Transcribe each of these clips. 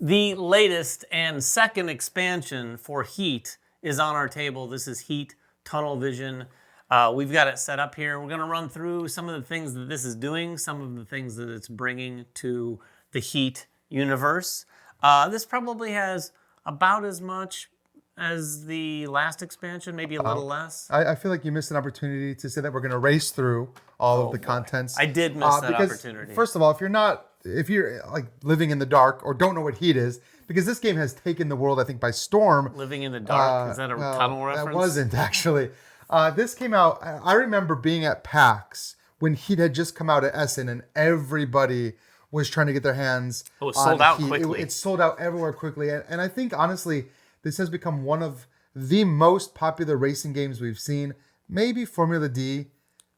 The latest and second expansion for Heat is on our table. This is Heat Tunnel Vision. We've got it set up here. We're going to run through some of the things that this is doing, some of the things that it's bringing to the Heat universe. This probably has about as much as the last expansion, maybe a little less. I feel like you missed an opportunity to say that we're going to race through all of the contents. I did miss that because, opportunity. First of all, if you're like living in the dark or don't know what Heat is, because this game has taken the world, I think, by storm. Living in the dark, is that a tunnel reference? That wasn't actually. This came out, I remember being at PAX when Heat had just come out at Essen and everybody was trying to get their hands on Heat. Sold out quickly. It sold out everywhere quickly. And I think, honestly, this has become one of the most popular racing games we've seen. Maybe Formula D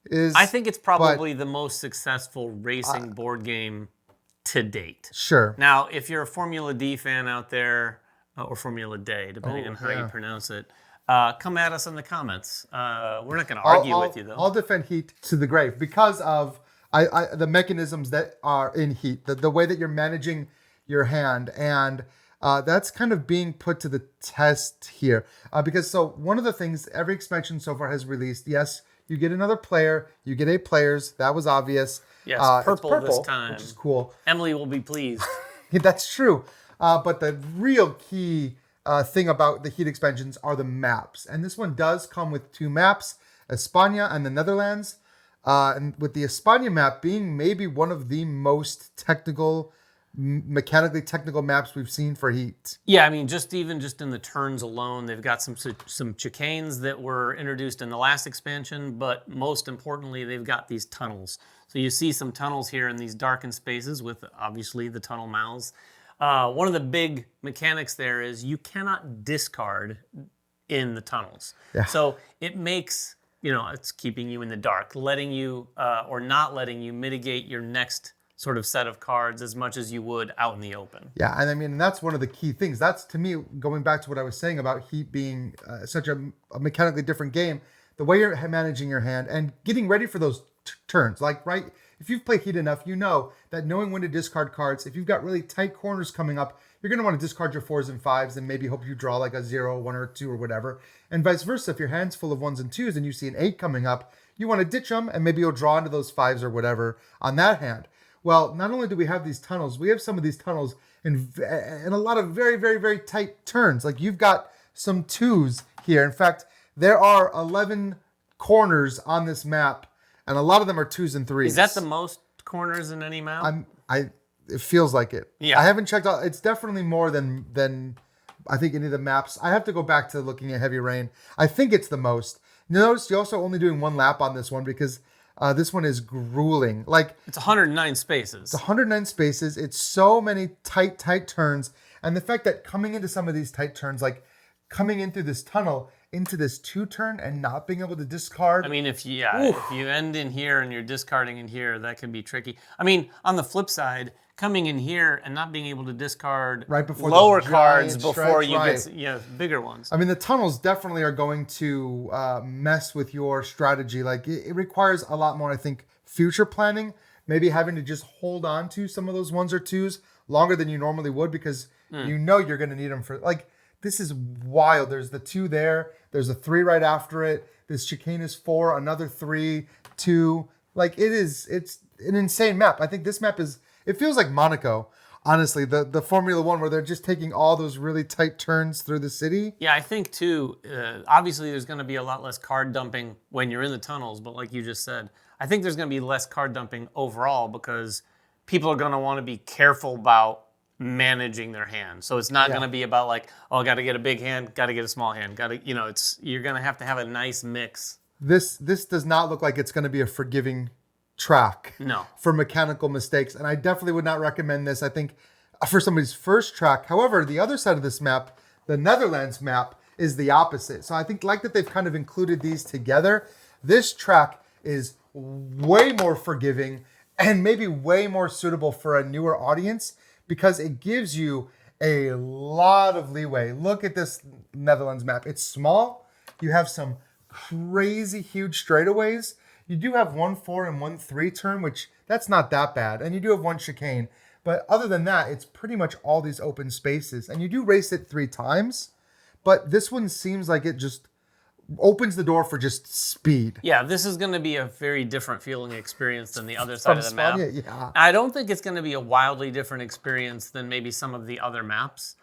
is. I think it's probably the most successful racing board game to date. Sure. Now, if you're a Formula D fan out there, or Formula Day, depending on how you pronounce it, come at us in the comments. We're not going to argue with you, though. I'll defend Heat to the grave because of the mechanisms that are in Heat, the way that you're managing your hand, and that's kind of being put to the test here. Because one of the things every expansion so far has released, yes, you get another player, you get 8 players. That was obvious. Yes, purple this time. Which is cool. Emily will be pleased. That's true. But the real key thing about the Heat expansions are the maps. And this one does come with 2 maps, Espaa and the Netherlands. And with the Espaa map being maybe one of the most mechanically technical maps we've seen for Heat. Yeah, I mean, just in the turns alone, they've got some chicanes that were introduced in the last expansion, but most importantly, they've got these tunnels. So you see some tunnels here in these darkened spaces with obviously the tunnel mouths. One of the big mechanics there is you cannot discard in the tunnels. Yeah. So it makes, it's keeping you in the dark, letting you or not letting you mitigate your next sort of set of cards as much as you would out in the open. Yeah, and I mean, that's one of the key things. That's, to me, going back to what I was saying about Heat being such a mechanically different game, the way you're managing your hand and getting ready for those turns. Like, right, if you've played Heat enough, you know that knowing when to discard cards, if you've got really tight corners coming up, you're going to want to discard your 4s and 5s and maybe hope you draw like a 0, 1, or 2 or whatever. And vice versa, if your hand's full of 1s and 2s and you see an 8 coming up, you want to ditch them and maybe you'll draw into those 5s or whatever on that hand. Well, not only do we have these tunnels, we have some of these tunnels in a lot of very, very, very tight turns. Like you've got some 2s here. In fact, there are 11 corners on this map, and a lot of them are 2s and 3s. Is that the most corners in any map? It feels like it. Yeah. I haven't checked out. It's definitely more than I think any of the maps. I have to go back to looking at Heavy Rain. I think it's the most. Notice you're also only doing 1 lap on this one because this one is grueling. Like it's 109 spaces. It's 109 spaces. It's so many tight turns. And the fact that coming into some of these tight turns, like coming into this tunnel, into this 2-turn and not being able to discard. I mean, if you end in here and you're discarding in here, that can be tricky. I mean, on the flip side, coming in here and not being able to discard right before lower cards before you get bigger ones. I mean, the tunnels definitely are going to mess with your strategy. Like it requires a lot more, I think, future planning. Maybe having to just hold on to some of those 1s or 2s longer than you normally would because you know you're going to need them for like. This is wild. There's the 2 there. There's a 3 right after it. This chicane is 4, another 3, 2. Like it's an insane map. I think this map it feels like Monaco, honestly, the Formula 1 where they're just taking all those really tight turns through the city. Yeah, I think too, obviously there's going to be a lot less card dumping when you're in the tunnels, but like you just said, I think there's going to be less card dumping overall because people are going to want to be careful about managing their hand. So it's not going to be about like, oh, got to get a big hand, got to get a small hand, you're going to have a nice mix. This does not look like it's going to be a forgiving track for mechanical mistakes. And I definitely would not recommend this, I think, for somebody's first track. However, the other side of this map, the Netherlands map, is the opposite. So I think like that they've kind of included these together. This track is way more forgiving and maybe way more suitable for a newer audience because it gives you a lot of leeway. Look at this Netherlands map. It's small. You have some crazy huge straightaways. You do have 1-4 and 1-3 turn, which that's not that bad. And you do have 1 chicane. But other than that, it's pretty much all these open spaces. And you do race it 3 times, but this one seems like it just opens the door for just speed. Yeah, this is going to be a very different feeling experience than the other side of the map. Yeah. I don't think it's going to be a wildly different experience than maybe some of the other maps.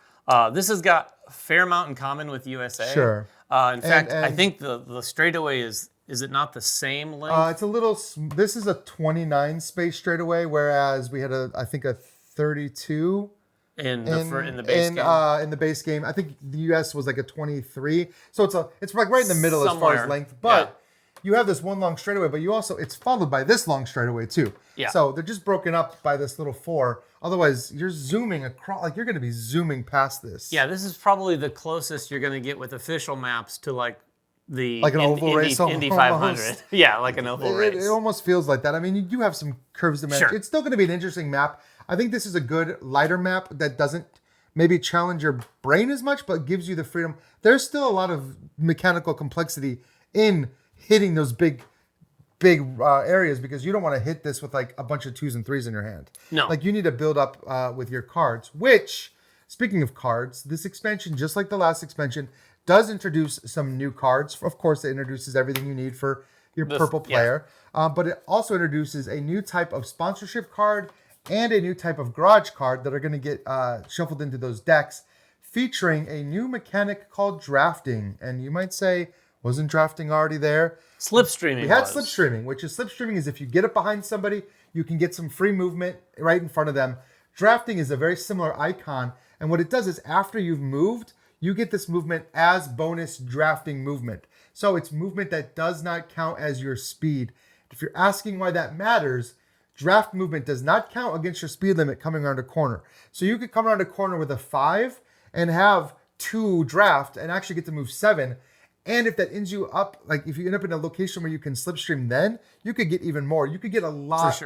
This has got a fair amount in common with USA. Sure. In fact, I think the straightaway is it not the same length? It's a little, this is a 29 space straightaway, whereas we had I think a 32 in the base game. In the base game. I think the US was like a 23. So it's like right in the middle as far as length. But you have this one long straightaway, but it's followed by this long straightaway too. Yeah. So they're just broken up by this little 4. Otherwise, you're zooming across, like you're going to be zooming past this. Yeah, this is probably the closest you're going to get with official maps to like an oval race, Indy 500. Yeah, like an oval race. It almost feels like that. I mean, you do have some curves to manage. Sure. It's still going to be an interesting map. I think this is a good lighter map that doesn't maybe challenge your brain as much, but gives you the freedom. There's still a lot of mechanical complexity in hitting those big areas, because you don't want to hit this with like a bunch of 2s and 3s in your hand. No. Like you need to build up with your cards, which, speaking of cards, this expansion, just like the last expansion, does introduce some new cards. Of course, it introduces everything you need for your purple player, but it also introduces a new type of sponsorship card and a new type of garage card that are going to get shuffled into those decks, featuring a new mechanic called drafting. And you might say, wasn't drafting already there? Slipstreaming. We had slipstreaming, which is if you get it behind somebody, you can get some free movement right in front of them. Drafting is a very similar icon, and what it does is after you've moved, you get this movement as bonus drafting movement. So it's movement that does not count as your speed. If you're asking why that matters, draft movement does not count against your speed limit coming around a corner. So you could come around a corner with a 5 and have 2 draft and actually get to move 7. And if that ends you up, like if you end up in a location where you can slipstream, then you could get even more. You could get a lot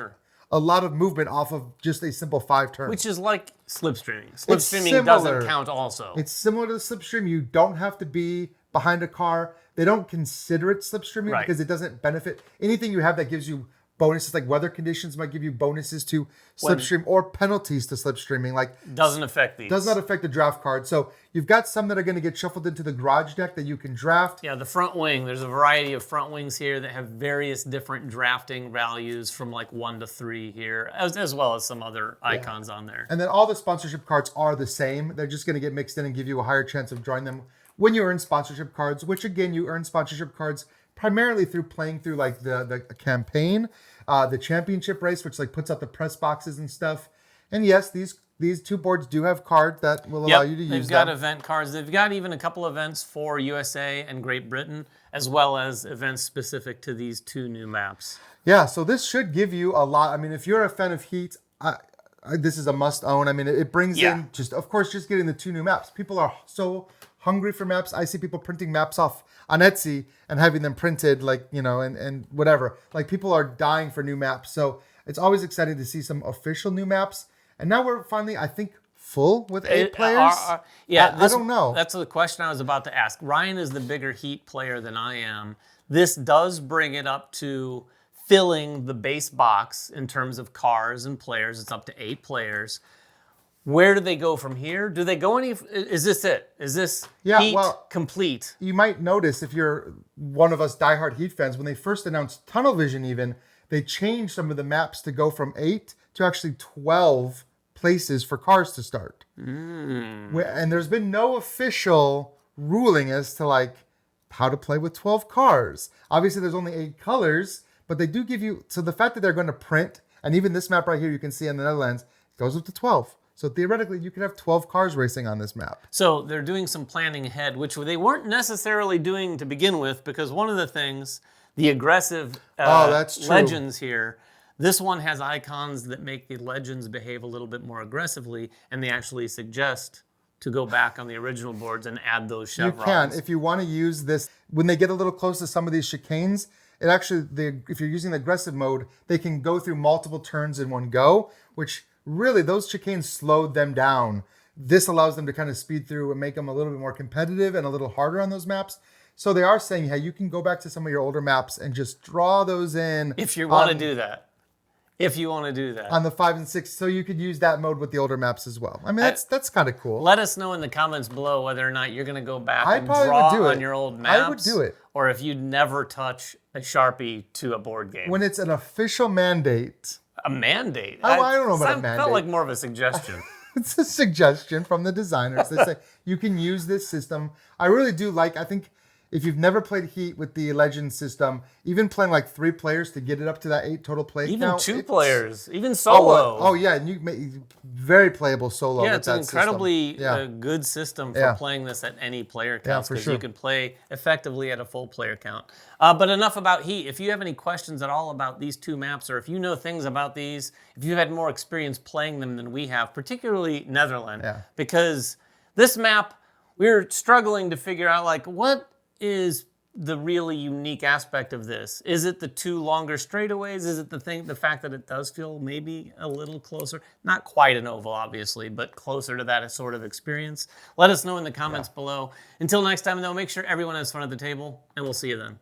of movement off of just a simple 5 turns. Which is like slipstreaming. Slipstreaming doesn't count also. It's similar to the slipstream. You don't have to be behind a car. They don't consider it slipstreaming because it doesn't benefit anything you have that gives you bonuses. Like weather conditions might give you bonuses to slipstream or penalties to slipstreaming. Like doesn't affect these. Does not affect the draft card. So you've got some that are going to get shuffled into the garage deck that you can draft. Yeah, the front wing. There's a variety of front wings here that have various different drafting values from like 1 to 3 here, as well as some other icons on there. And then all the sponsorship cards are the same. They're just going to get mixed in and give you a higher chance of drawing them when you earn sponsorship cards, which again, you earn sponsorship cards primarily through playing through like the campaign, the championship race, which like puts out the press boxes and stuff. And yes, these 2 boards do have cards that will allow you to use them. They've got event cards. They've got even a couple events for USA and Great Britain, as well as events specific to these 2 new maps. Yeah, so this should give you a lot. I mean, if you're a fan of Heat, this is a must own. I mean, it brings in just getting the 2 new maps. People are so hungry for maps. I see people printing maps off on Etsy and having them printed, like, and whatever. Like, people are dying for new maps. So it's always exciting to see some official new maps. And now we're finally, I think, full with 8 players. I don't know. That's the question I was about to ask. Ryan is the bigger Heat player than I am. This does bring it up to filling the base box in terms of cars and players. It's up to 8 players. Where do they go from here? Do they go any? Is this it? Is this Heat complete? You might notice if you're one of us diehard Heat fans, when they first announced Tunnel Vision, even they changed some of the maps to go from 8 to actually 12 places for cars to start. And there's been no official ruling as to like how to play with 12 cars. Obviously, there's only 8 colors, but they do give you. So the fact that they're going to print, and even this map right here, you can see in the Netherlands, goes up to 12. So theoretically, you could have 12 cars racing on this map. So they're doing some planning ahead, which they weren't necessarily doing to begin with, because one of the things, the aggressive legends here, this one has icons that make the legends behave a little bit more aggressively, and they actually suggest to go back on the original boards and add those chevrons. You can, if you want to use this, when they get a little close to some of these chicanes, it actually, if you're using the aggressive mode, they can go through multiple turns in one go, which really, those chicanes slowed them down. This allows them to kind of speed through and make them a little bit more competitive and a little harder on those maps. So they are saying, hey, you can go back to some of your older maps and just draw those in. If you want to do that. If you want to do that. On the 5 and 6, so you could use that mode with the older maps as well. I mean, that's kind of cool. Let us know in the comments below whether or not you're going to go back I and probably draw would do on it. your old maps. I would do it. Or if you'd never touch a Sharpie to a board game. When it's an official mandate. A mandate? I don't know about a It mandate. felt like more of a suggestion. It's a suggestion from the designers. They say you can use this system. I really do like, I think if you've never played Heat with the Legend system, even playing like 3 players to get it up to that 8 total play Even count. 2 players, even solo. Oh yeah, and you make very playable solo. Yeah, with it's an that incredibly system. good system for playing this at any player count, for because sure. you can play effectively at a full player count. But enough about Heat. If you have any questions at all about these 2 maps, or if you know things about these, if you've had more experience playing them than we have, particularly Netherlands, because this map, we're struggling to figure out, like, what is the really unique aspect of this? Is it the 2 longer straightaways? Is it the fact that it does feel maybe a little closer? Not quite an oval, obviously, but closer to that sort of experience? Let us know in the comments below. Until next time, though, make sure everyone has fun at the table, and we'll see you then.